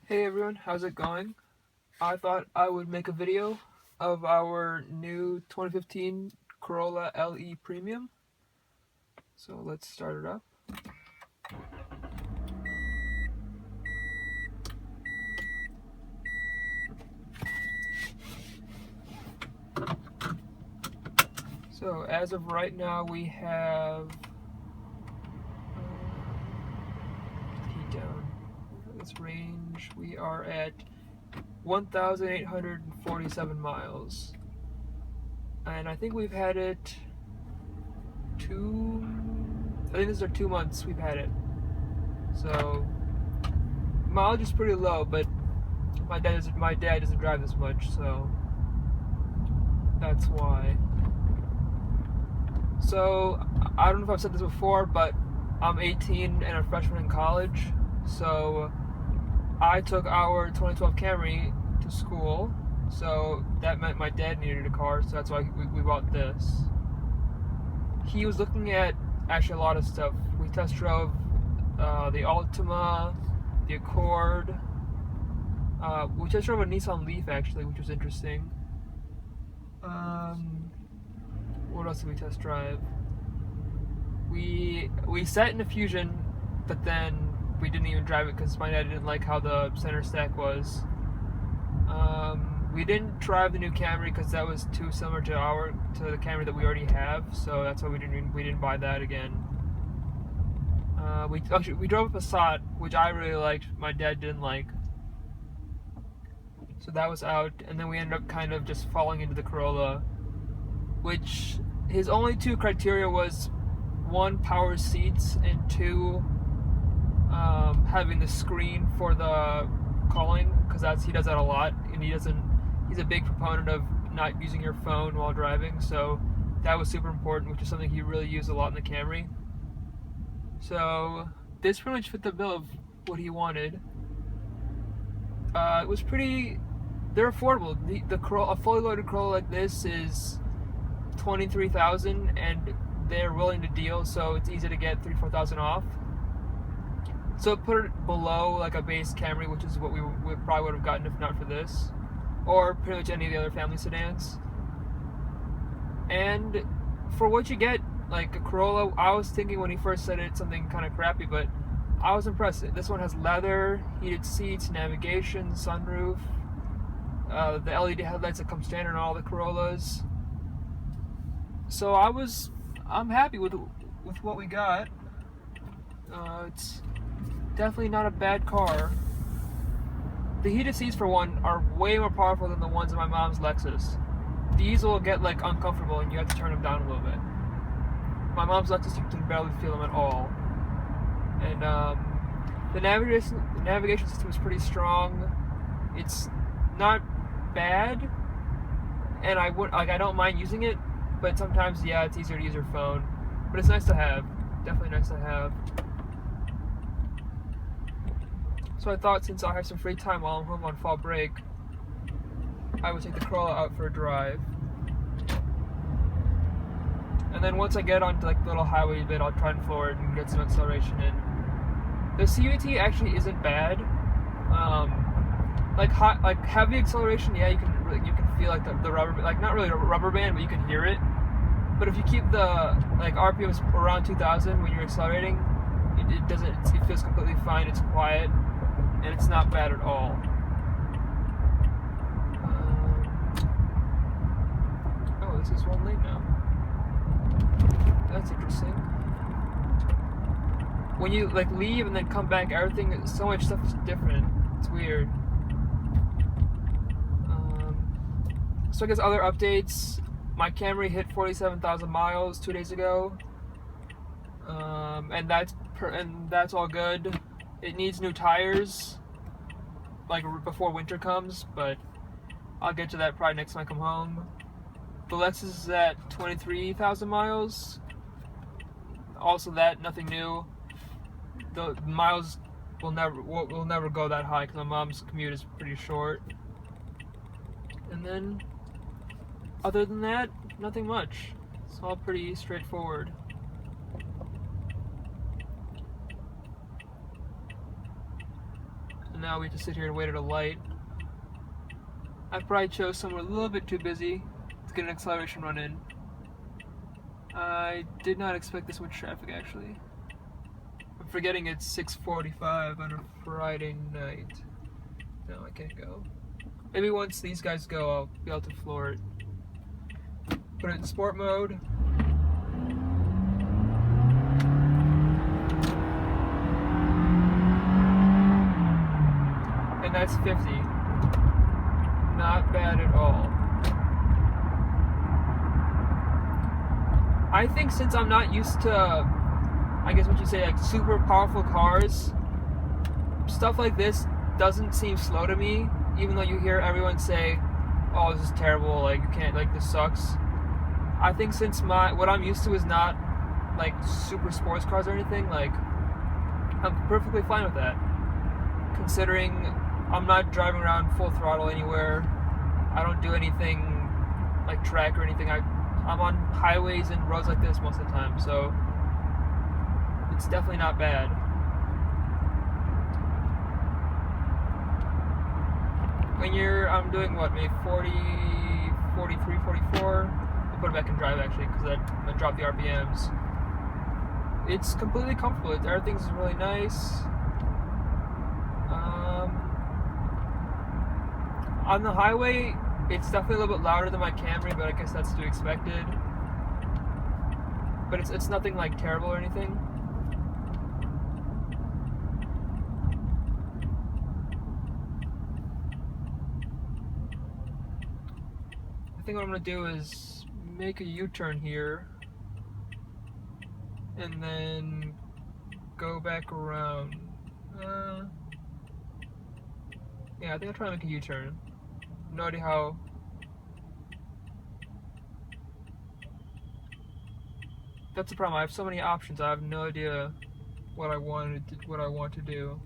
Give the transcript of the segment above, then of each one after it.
Hey everyone, how's it going? I thought I would make a video of our new 2015 Corolla LE Premium. So let's start it up. So as of right now we have heat down. This range, we are at 1,847 miles. And I think we've had it I think this is our 2 months we've had it. So mileage is pretty low, but my dad doesn't drive this much, so that's why. So I don't know if I've said this before, but I'm 18 and a freshman in college. So I took our 2012 Camry to school. So that meant my dad needed a car, so that's why we bought this. He was looking at actually a lot of stuff. We test drove the Altima, the Accord. We test drove a Nissan Leaf actually, which was interesting. What else did we test drive? We sat in a Fusion, but then we didn't even drive it because my dad didn't like how the center stack was. We didn't drive the new Camry because that was too similar to the Camry that we already have, so that's why we didn't buy that again. We drove a Passat, which I really liked. My dad didn't like, so that was out. And then we ended up kind of just falling into the Corolla, which his only two criteria was one, power seats, and two, having the screen for the calling, because he does that a lot, and he's a big proponent of not using your phone while driving, so that was super important, which is something he really used a lot in the Camry. So this pretty much fit the bill of what he wanted. It was they're affordable. A fully loaded Corolla like this is $23,000, and they're willing to deal, so it's easy to get $3,000-4,000 off. So it put it below like a base Camry, which is what we probably would have gotten if not for this, or pretty much any of the other family sedans. And for what you get, like a Corolla, I was thinking when he first said it something kind of crappy, but I was impressed. This one has leather, heated seats, navigation, sunroof, the LED headlights that come standard on all the Corollas. So I'm happy with what we got. It's definitely not a bad car. The heated seats, for one, are way more powerful than the ones in my mom's Lexus. These will get like uncomfortable and you have to turn them down a little bit. My mom's Lexus, you can barely feel them at all. And the navigation system is pretty strong. It's not bad, and I don't mind using it, but sometimes it's easier to use your phone. But it's nice to have. Definitely nice to have. So I thought, since I have some free time while I'm home on fall break, I would take the Corolla out for a drive. And then once I get onto like the little highway bit, I'll try and floor it and get some acceleration in. The CVT actually isn't bad. Like heavy acceleration, you can feel like the rubber, like not really a rubber band, but you can hear it. But if you keep the like RPMs around 2,000 when you're accelerating, it feels completely fine. It's quiet, and it's not bad at all. Oh, this is one lane now. That's interesting. When you like leave and then come back, so much stuff is different. It's weird. So I guess other updates. My Camry hit 47,000 miles 2 days ago, and that's all good. It needs new tires, like before winter comes, but I'll get to that probably next time I come home. The Lexus is at 23,000 miles. Also, nothing new. The miles will never go that high because my mom's commute is pretty short. And then, other than that, nothing much. It's all pretty straightforward. And now we just sit here and wait at a light. I probably chose somewhere a little bit too busy to get an acceleration run in. I did not expect this much traffic, actually. I'm forgetting it's 6:45 on a Friday night. No, I can't go. Maybe once these guys go, I'll be able to floor it. Put it in sport mode. And that's 50. Not bad at all. I think since I'm not used to, I guess what you say, like super powerful cars, stuff like this doesn't seem slow to me, even though you hear everyone say, oh, this is terrible, like you can't, like this sucks. I think since what I'm used to is not like super sports cars or anything, like I'm perfectly fine with that. Considering I'm not driving around full throttle anywhere, I don't do anything like track or anything. I'm on highways and roads like this most of the time, so it's definitely not bad. When I'm doing what, maybe 40, 43, 44, I'll put it back in drive actually, because I'm going to drop the RPMs. It's completely comfortable. Everything's really nice. On the highway, it's definitely a little bit louder than my Camry, but I guess that's to be expected. But it's nothing like terrible or anything. I think what I'm going to do is make a U-turn here and then go back around. Yeah, I think I'll try to make a U-turn. No idea how. That's the problem. I have so many options. I have no idea what I want to do.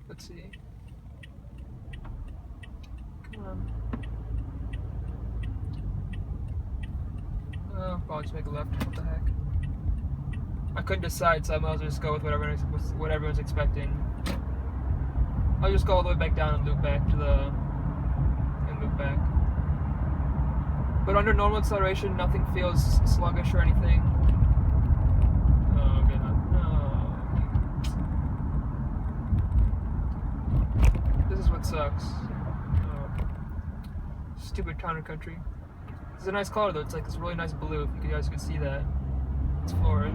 Let's see. Come on. Oh, I'll just make a left. What the heck? I couldn't decide, so I might as well just go with what everyone's expecting. I'll just go all the way back down and loop back back. But under normal acceleration, nothing feels sluggish or anything. Oh, okay, no. This is what sucks. Oh. Stupid counter country. It's a nice color though. It's like this really nice blue. If you guys can see that, it's florid.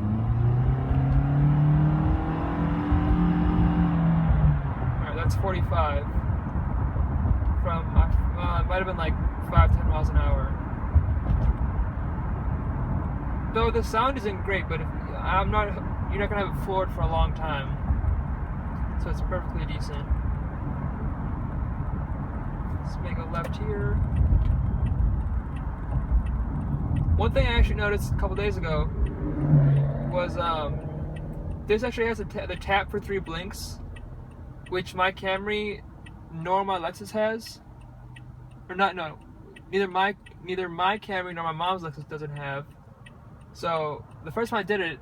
That's 45 from, it might have been like 5-10 miles an hour. Though the sound isn't great, but you're not gonna have it floored for a long time, so it's perfectly decent. Let's make a left here. One thing I actually noticed a couple days ago was this actually has the tap for 3 blinks, which my Camry nor my Lexus has, or not. No, neither my Camry nor my mom's Lexus doesn't have. So the first time I did it,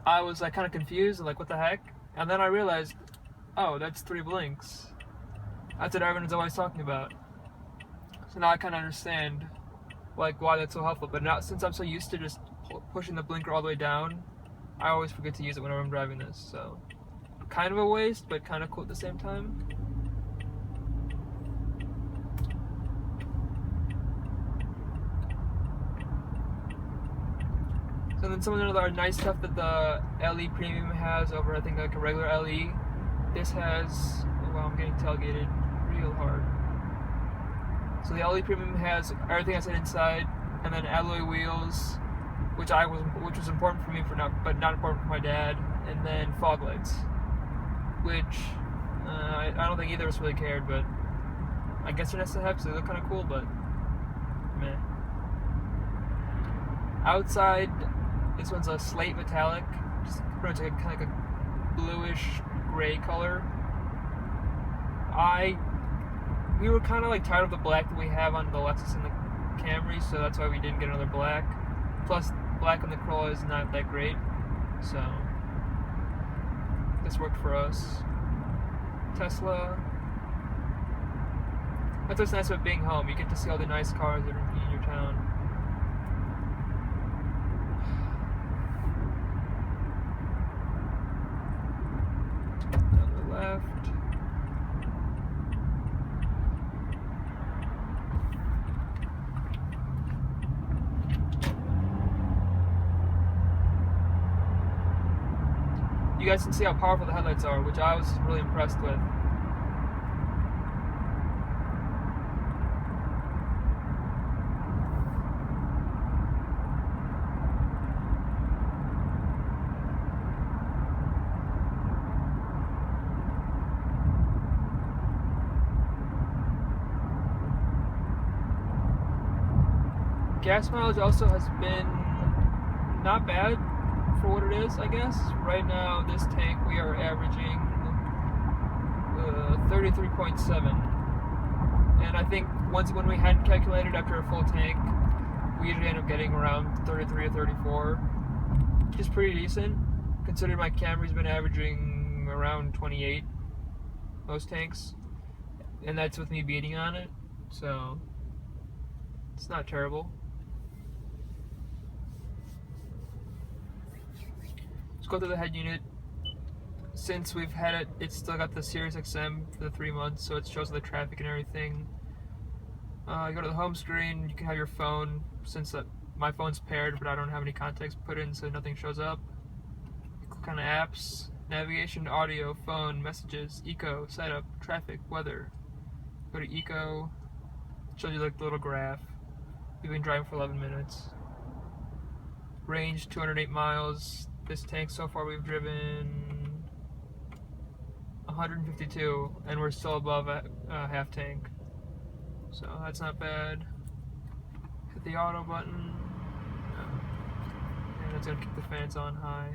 I was like kind of confused, like what the heck? And then I realized, oh, that's 3 blinks. That's what everyone's always talking about. So now I kind of understand like why that's so helpful. But now, since I'm so used to just pushing the blinker all the way down, I always forget to use it whenever I'm driving this. So kind of a waste, but kind of cool at the same time. So then some of the other nice stuff that the LE Premium has over, I think, like a regular LE. This has, oh wow, I'm getting tailgated real hard. So the LE Premium has everything I said inside, and then alloy wheels, which was important for me but not important for my dad, and then fog lights, which I don't think either of us really cared, but I guess they're nice to have because they look kind of cool, but meh. Outside, this one's a slate metallic, just pretty much kind of like a bluish gray color. We were kind of like tired of the black that we have on the Lexus and the Camry, so that's why we didn't get another black. Plus, black on the Corolla is not that great, so this worked for us. Tesla. That's what's nice about being home. You get to see all the nice cars that are in your town. On the left. You guys can see how powerful the headlights are, which I was really impressed with. Gas mileage also has been not bad for what it is, I guess. Right now, this tank, we are averaging 33.7. And I think when we hadn't calculated after a full tank, we usually end up getting around 33 or 34, which is pretty decent, considering my Camry's been averaging around 28 most tanks, and that's with me beating on it, so it's not terrible. Let's go to the head unit. Since we've had it, it's still got the Sirius XM for the 3 months, so it shows the traffic and everything. You go to the home screen, you can have your phone, since my phone's paired, but I don't have any contacts put in, so nothing shows up. You click on apps, navigation, audio, phone, messages, eco, setup, traffic, weather. Go to eco, it shows you like the little graph. We've been driving for 11 minutes. Range 208 miles. This tank so far we've driven 152, and we're still above a half tank. So that's not bad. Hit the auto button. And it's gonna keep the fans on high.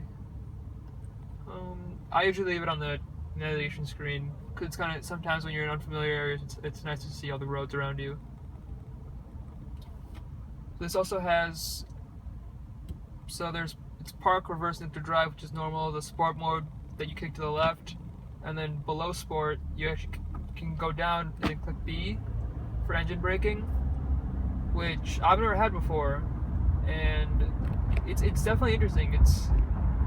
I usually leave it on the navigation screen because it's kind of, sometimes when you're in unfamiliar areas, it's nice to see all the roads around you. This also has, it's park, reverse, and to drive, which is normal. The sport mode that you kick to the left, and then below sport, you actually can go down and then click B for engine braking, which I've never had before, and it's definitely interesting.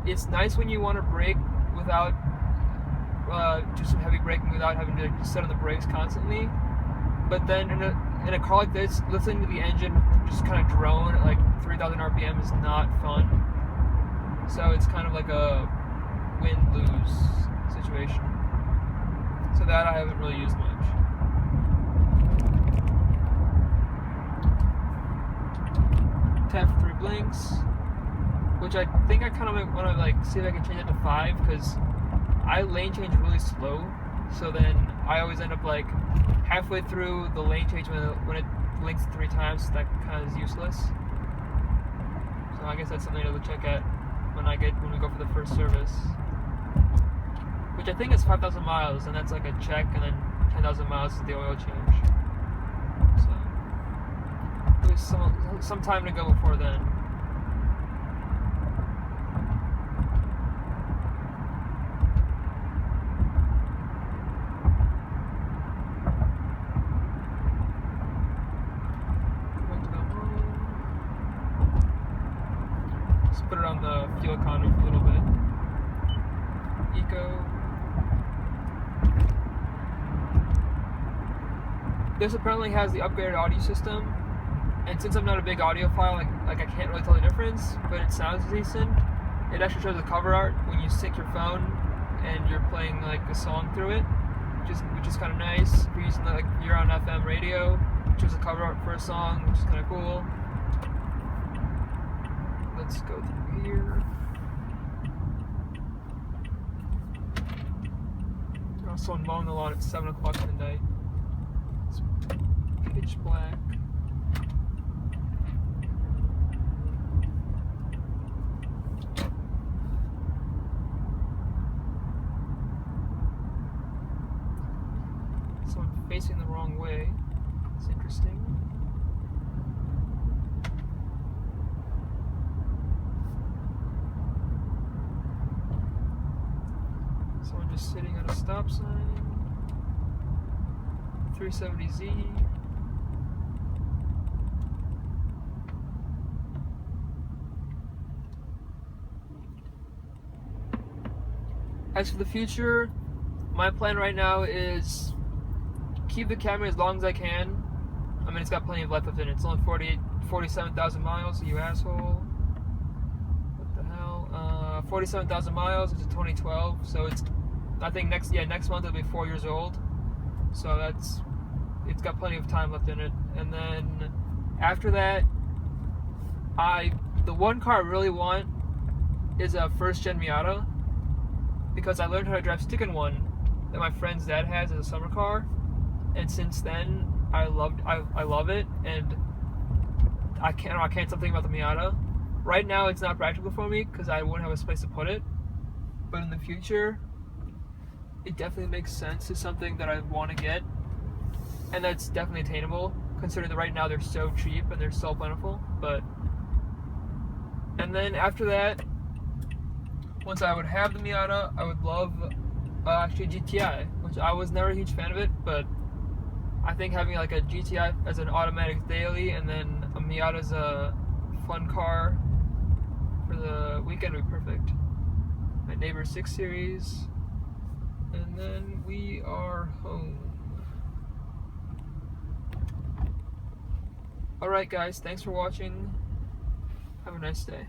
It's nice when you want to brake without do some heavy braking without having to set on the brakes constantly. But then in a car like this, listening to the engine just kind of drone at like 3,000 RPM is not fun. So it's kind of like a win-lose situation. So that I haven't really used much. Tap for 3 blinks, which I think I kind of might want to like see if I can change it to 5, because I lane change really slow. So then I always end up like halfway through the lane change when it blinks 3 times. That kind of is useless. So I guess that's something to check at when we go for the first service, which I think is 5,000 miles, and that's like a check, and then 10,000 miles is the oil change. So there's some time to go before then. Put it on the fuel economy for a little bit. Eco. This apparently has the upgraded audio system, and since I'm not a big audiophile, like I can't really tell the difference, but it sounds decent. It actually shows the cover art when you sync your phone and you're playing like a song through it, which is kind of nice. If you're using like you're on FM radio, it shows the cover art for a song, which is kind of cool. Let's go through here. Also mowing the lawn at 7 o'clock in the night. It's pitch black. So I'm facing the wrong way. It's interesting. just sitting at a stop sign. 370Z. As for the future, my plan right now is keep the Camry as long as I can. I mean, it's got plenty of life left in it. It's only 47,000 miles, you asshole. What the hell? 47,000 miles. It's a 2012, so it's, I think next month it'll be 4 years old. So it's got plenty of time left in it. And then after that, the one car I really want is a first-gen Miata, because I learned how to drive stick-in-one that my friend's dad has as a summer car, and since then I love it, and I can't stop thinking about the Miata. Right now it's not practical for me because I wouldn't have a space to put it, but in the future it definitely makes sense. It's something that I want to get, and that's definitely attainable considering that right now they're so cheap and they're so plentiful. And then after that, once I would have the Miata, I would love actually GTI, which I was never a huge fan of it, but I think having like a GTI as an automatic daily and then a Miata as a fun car for the weekend would be perfect. My neighbor 6 Series, and then we are home. Alright guys, thanks for watching. Have a nice day.